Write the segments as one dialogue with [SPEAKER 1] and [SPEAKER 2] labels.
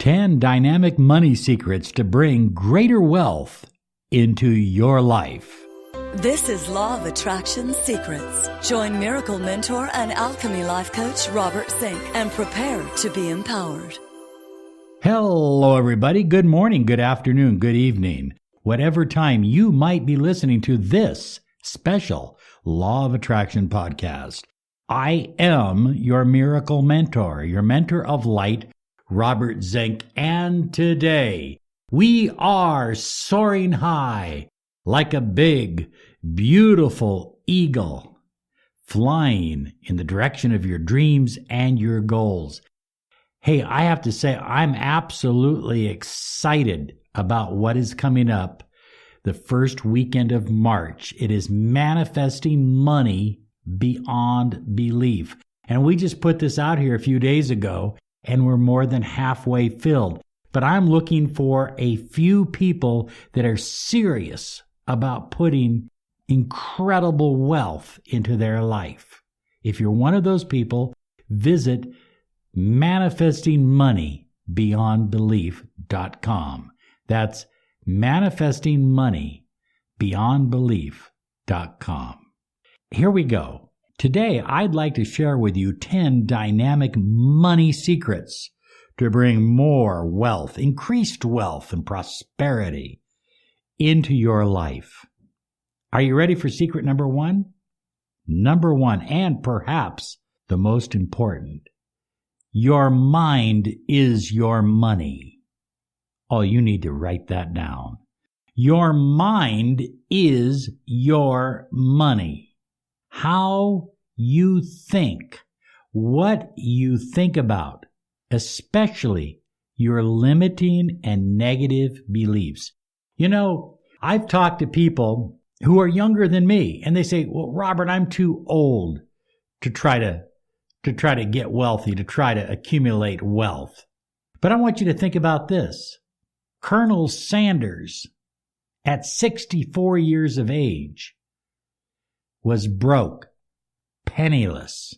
[SPEAKER 1] 10 dynamic money secrets to bring greater wealth into your life.
[SPEAKER 2] This is Law of Attraction Secrets. Join Miracle Mentor and Alchemy Life Coach Robert Zink and prepare to be empowered.
[SPEAKER 1] Hello, everybody. Good morning, good afternoon, good evening. Whatever time you might be listening to this special Law of Attraction podcast. I am your miracle mentor, your mentor of light, Robert Zink. And today we are soaring high like a big, beautiful eagle, flying in the direction of your dreams and your goals. Hey, I have to say, I'm absolutely excited about what is coming up the first weekend of March. It is Manifesting Money Beyond Belief. And we just put this out here a few days ago, and we're more than halfway filled. But I'm looking for a few people that are serious about putting incredible wealth into their life. If you're one of those people, visit manifestingmoneybeyondbelief.com. That's manifestingmoneybeyondbelief.com. Here we go. Today, I'd like to share with you 10 dynamic money secrets to bring more wealth, increased wealth and prosperity into your life. Are you ready for secret number one? Number one, and perhaps the most important, your mind is your money. Oh, you need to write that down. Your mind is your money. How you think, what you think about, especially your limiting and negative beliefs. You know, I've talked to people who are younger than me, and they say, well, Robert, I'm too old to try to get wealthy, to try to accumulate wealth. But I want you to think about this. Colonel Sanders, at 64 years of age, was broke, penniless,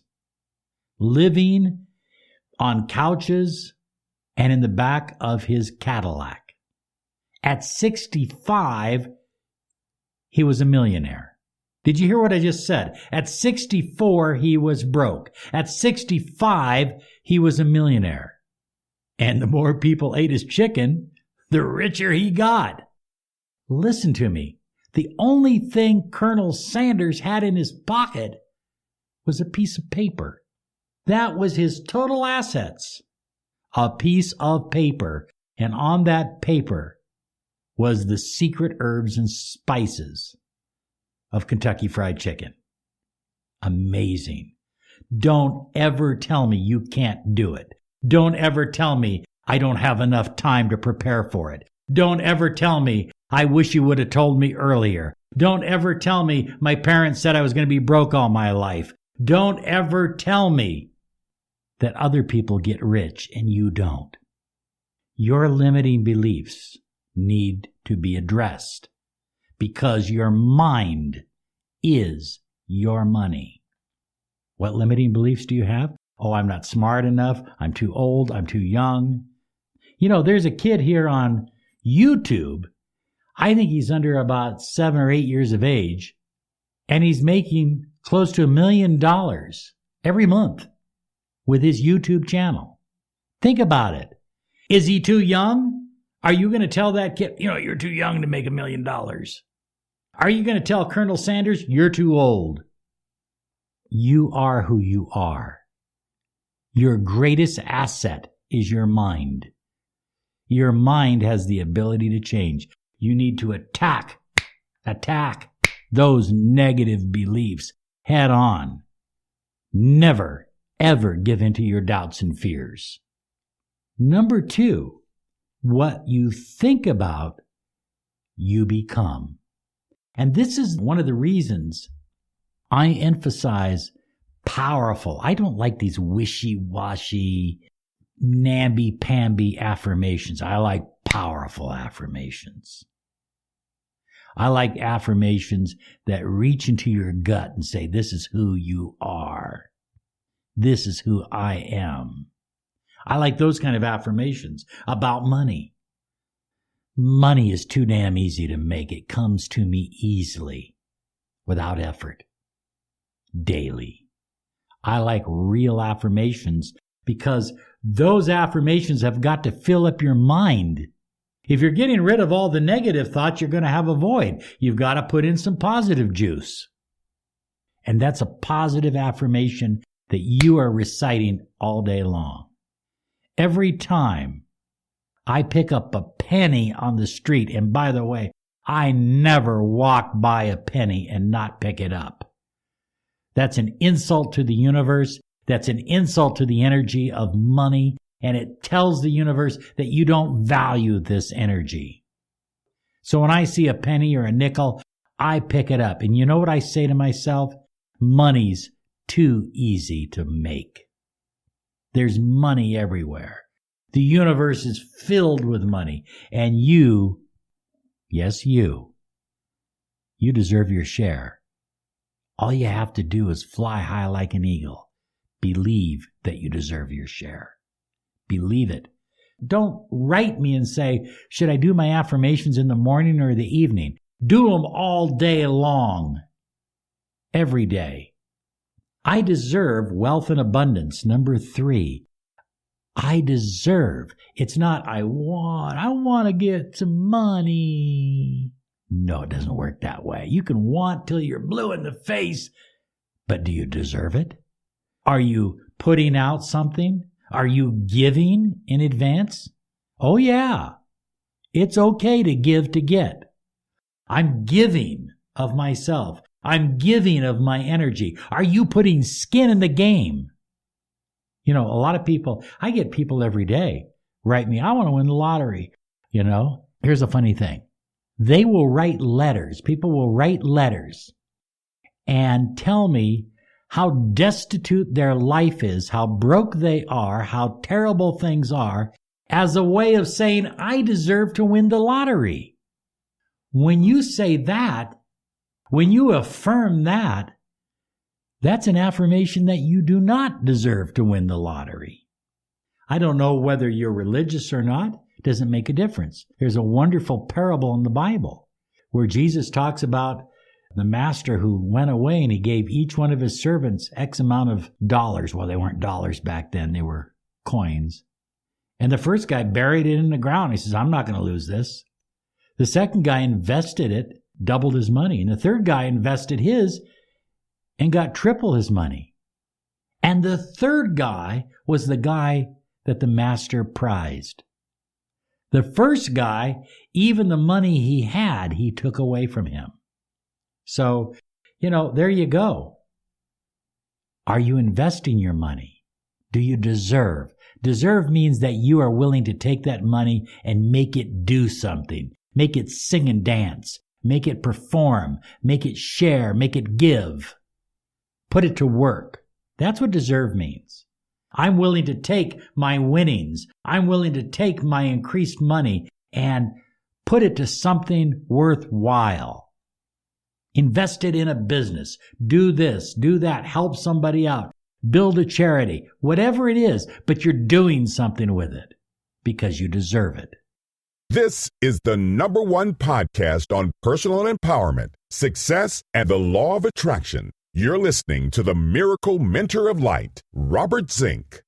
[SPEAKER 1] living on couches and in the back of his Cadillac. At 65, he was a millionaire. Did you hear what I just said? At 64, he was broke. At 65, he was a millionaire. And the more people ate his chicken, the richer he got. Listen to me. The only thing Colonel Sanders had in his pocket was a piece of paper. That was his total assets. A piece of paper. And on that paper was the secret herbs and spices of Kentucky Fried Chicken. Amazing. Don't ever tell me you can't do it. Don't ever tell me I don't have enough time to prepare for it. Don't ever tell me I wish you would have told me earlier. Don't ever tell me my parents said I was going to be broke all my life. Don't ever tell me that other people get rich and you don't. Your limiting beliefs need to be addressed because your mind is your money. What limiting beliefs do you have? Oh, I'm not smart enough. I'm too old. I'm too young. You know, there's a kid here on YouTube. I think he's under about 7 or 8 years of age, and he's making close to $1 million every month with his YouTube channel. Think about it. Is he too young? Are you going to tell that kid, you're too young to make $1 million? Are you going to tell Colonel Sanders, you're too old? You are who you are. Your greatest asset is your mind. Your mind has the ability to change. You need to attack those negative beliefs head on. Never, ever give in to your doubts and fears. Number two, what you think about, you become. And this is one of the reasons I emphasize powerful. I don't like these wishy-washy, namby-pamby affirmations. I like powerful affirmations. I like affirmations that reach into your gut and say, this is who you are. This is who I am. I like those kind of affirmations about money. Money is too damn easy to make. It comes to me easily, without effort, daily. I like real affirmations because those affirmations have got to fill up your mind. If you're getting rid of all the negative thoughts, you're going to have a void. You've got to put in some positive juice. And that's a positive affirmation that you are reciting all day long. Every time I pick up a penny on the street, and by the way, I never walk by a penny and not pick it up. That's an insult to the universe. That's an insult to the energy of money. And it tells the universe that you don't value this energy. So when I see a penny or a nickel, I pick it up. And you know what I say to myself? Money's too easy to make. There's money everywhere. The universe is filled with money. And you, yes, you deserve your share. All you have to do is fly high like an eagle. Believe that you deserve your share. Believe it. Don't write me and say, should I do my affirmations in the morning or the evening? Do them all day long. Every day. I deserve wealth and abundance. Number 3. I deserve. It's not I want to get some money. No, it doesn't work that way. You can want till you're blue in the face, but do you deserve it? Are you putting out something? Are you giving in advance? Oh yeah. It's okay to give to get. I'm giving of myself. I'm giving of my energy. Are you putting skin in the game? You know, a lot of people, I get people every day write me, I want to win the lottery. You know, here's a funny thing. They will write letters. People will write letters and tell me how destitute their life is, how broke they are, how terrible things are, as a way of saying, I deserve to win the lottery. When you say that, when you affirm that, that's an affirmation that you do not deserve to win the lottery. I don't know whether you're religious or not. It doesn't make a difference. There's a wonderful parable in the Bible where Jesus talks about the master who went away and he gave each one of his servants X amount of dollars. Well, they weren't dollars back then. They were coins. And the first guy buried it in the ground. He says, I'm not going to lose this. The second guy invested it, doubled his money. And the third guy invested his and got triple his money. And the third guy was the guy that the master prized. The first guy, even the money he had, he took away from him. So, there you go. Are you investing your money? Do you deserve? Deserve means that you are willing to take that money and make it do something. Make it sing and dance. Make it perform. Make it share. Make it give. Put it to work. That's what deserve means. I'm willing to take my winnings. I'm willing to take my increased money and put it to something worthwhile. Invest it in a business. Do this, do that, help somebody out, build a charity, whatever it is, but you're doing something with it because you deserve it.
[SPEAKER 3] This is the #1 podcast on personal empowerment, success, and the law of attraction. You're listening to the Miracle Mentor of Light, Robert Zink.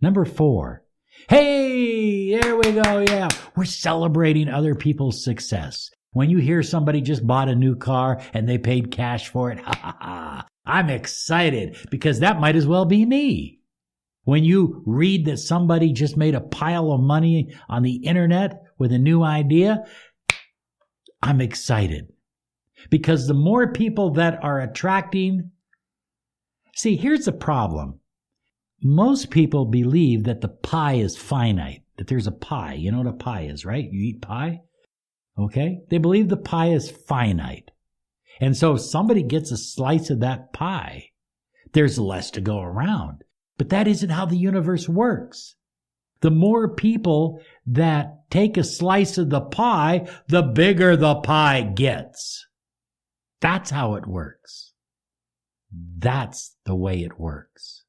[SPEAKER 1] Number 4. Hey, there we go. Yeah, we're celebrating other people's success. When you hear somebody just bought a new car and they paid cash for it, I'm excited because that might as well be me. When you read that somebody just made a pile of money on the internet with a new idea, I'm excited. Because the more people that are attracting... See, here's the problem. Most people believe that the pie is finite, that there's a pie. You know what a pie is, right? You eat pie? Okay? They believe the pie is finite. And so if somebody gets a slice of that pie, there's less to go around. But that isn't how the universe works. The more people that take a slice of the pie, the bigger the pie gets. That's how it works. That's the way it works.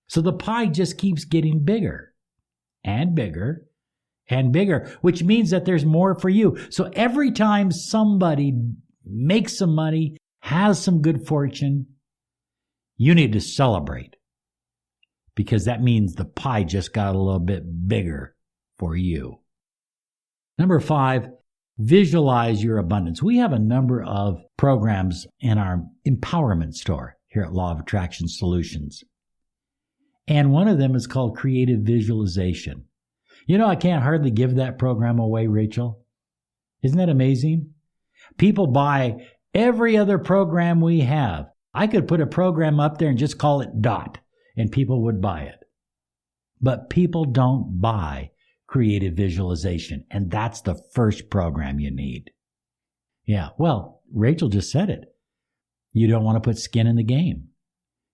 [SPEAKER 1] So the pie just keeps getting bigger. and bigger and bigger, which means that there's more for you. So every time somebody makes some money, has some good fortune, you need to celebrate, because that means the pie just got a little bit bigger for you. Number 5, visualize your abundance. We have a number of programs in our empowerment store here at Law of Attraction Solutions. And one of them is called Creative Visualization. You know, I can't hardly give that program away, Rachel. Isn't that amazing? People buy every other program we have. I could put a program up there and just call it DOT, and people would buy it. But people don't buy Creative Visualization, and that's the first program you need. Yeah, well, Rachel just said it. You don't want to put skin in the game.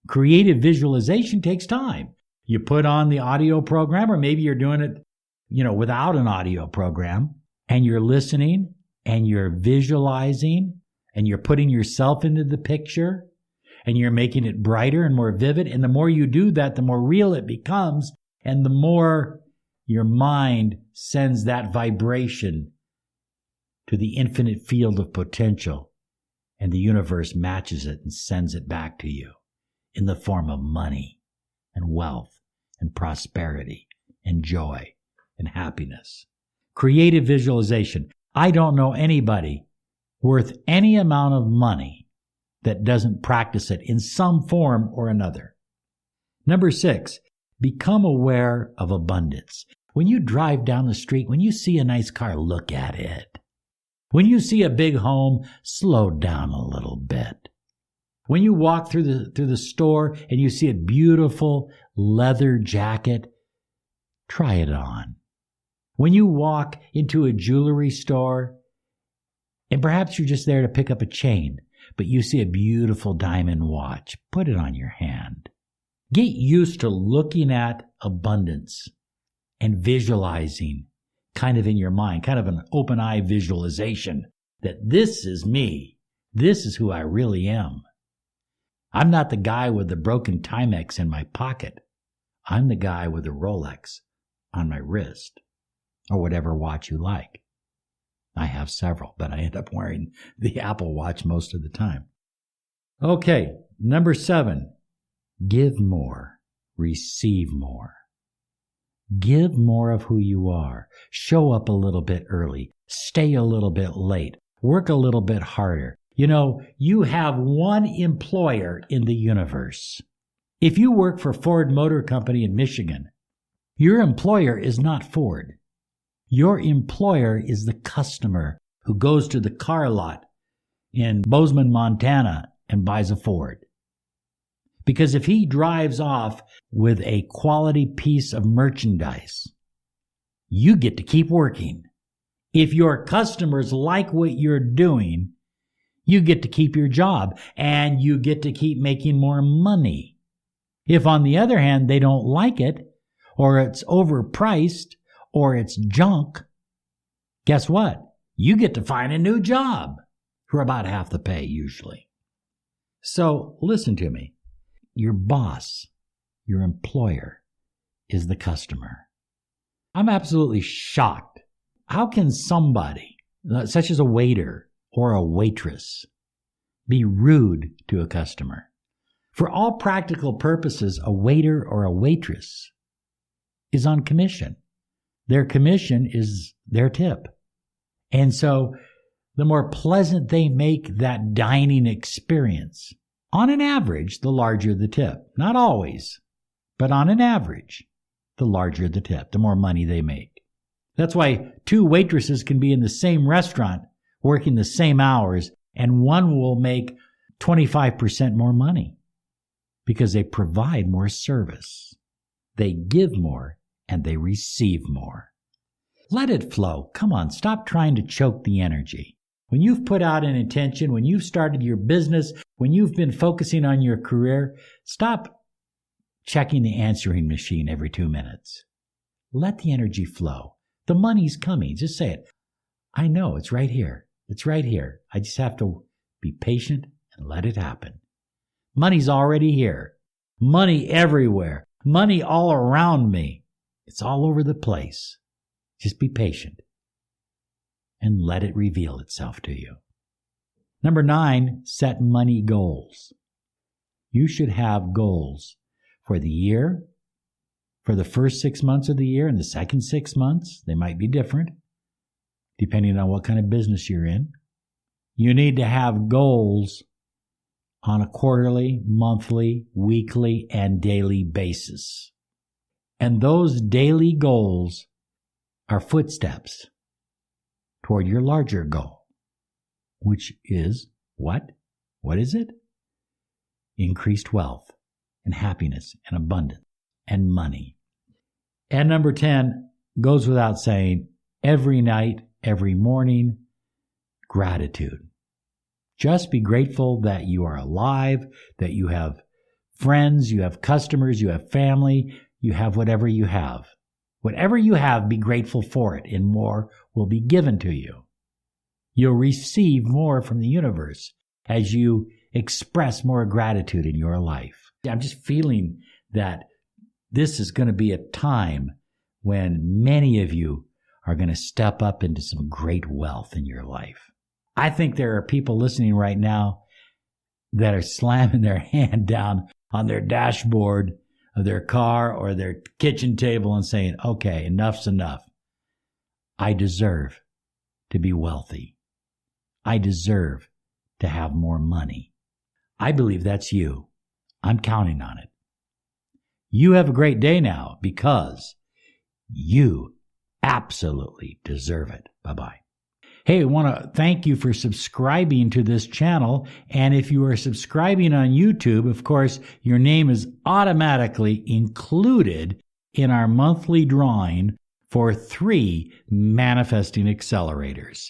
[SPEAKER 1] Creative Visualization takes time. You put on the audio program, or maybe you're doing it, without an audio program, and you're listening and you're visualizing and you're putting yourself into the picture and you're making it brighter and more vivid. And the more you do that, the more real it becomes, and the more your mind sends that vibration to the infinite field of potential, and the universe matches it and sends it back to you in the form of money and wealth and prosperity and joy and happiness. Creative visualization. I don't know anybody worth any amount of money that doesn't practice it in some form or another. Number 6, become aware of abundance. When you drive down the street, when you see a nice car, look at it. When you see a big home, slow down a little bit. When you walk through the store and you see a beautiful leather jacket, try it on. When you walk into a jewelry store, and perhaps you're just there to pick up a chain, but you see a beautiful diamond watch, put it on your hand. Get used to looking at abundance and visualizing kind of in your mind, kind of an open eye visualization that this is me. This is who I really am. I'm not the guy with the broken Timex in my pocket. I'm the guy with the Rolex on my wrist, or whatever watch you like. I have several, but I end up wearing the Apple Watch most of the time. Okay, number 7, give more, receive more. Give more of who you are. Show up a little bit early. Stay a little bit late. Work a little bit harder. You have one employer in the universe. If you work for Ford Motor Company in Michigan, your employer is not Ford. Your employer is the customer who goes to the car lot in Bozeman, Montana, and buys a Ford. Because if he drives off with a quality piece of merchandise, you get to keep working. If your customers like what you're doing, you get to keep your job and you get to keep making more money. If, on the other hand, they don't like it, or it's overpriced, or it's junk, guess what? You get to find a new job for about half the pay usually. So listen to me. Your boss, your employer, is the customer. I'm absolutely shocked. How can somebody, such as a waiter or a waitress, be rude to a customer? For all practical purposes, a waiter or a waitress is on commission. Their commission is their tip. And so the more pleasant they make that dining experience, on an average, the larger the tip. Not always, but on an average, the larger the tip, the more money they make. That's why 2 waitresses can be in the same restaurant working the same hours, and one will make 25% more money because they provide more service. They give more and they receive more. Let it flow. Come on, stop trying to choke the energy. When you've put out an intention, when you've started your business, when you've been focusing on your career, stop checking the answering machine every 2 minutes. Let the energy flow. The money's coming. Just say it. I know, it's right here. It's right here. I just have to be patient and let it happen. Money's already here. Money everywhere. Money all around me. It's all over the place. Just be patient and let it reveal itself to you. Number 9, set money goals. You should have goals for the year, for the first 6 months of the year and the second 6 months. They might be different depending on what kind of business you're in. You need to have goals on a quarterly, monthly, weekly, and daily basis. And those daily goals are footsteps toward your larger goal, which is what? What is it? Increased wealth and happiness and abundance and money. And number 10 goes without saying, every night, every morning, gratitude. Just be grateful that you are alive, that you have friends, you have customers, you have family, you have whatever you have. Whatever you have, be grateful for it, and more will be given to you. You'll receive more from the universe as you express more gratitude in your life. I'm just feeling that this is going to be a time when many of you are going to step up into some great wealth in your life. I think there are people listening right now that are slamming their hand down on their dashboard of their car or their kitchen table and saying, okay, enough's enough. I deserve to be wealthy. I deserve to have more money. I believe that's you. I'm counting on it. You have a great day now because you absolutely deserve it. Bye-bye. Hey, I want to thank you for subscribing to this channel. And if you are subscribing on YouTube, of course, your name is automatically included in our monthly drawing for 3 manifesting accelerators.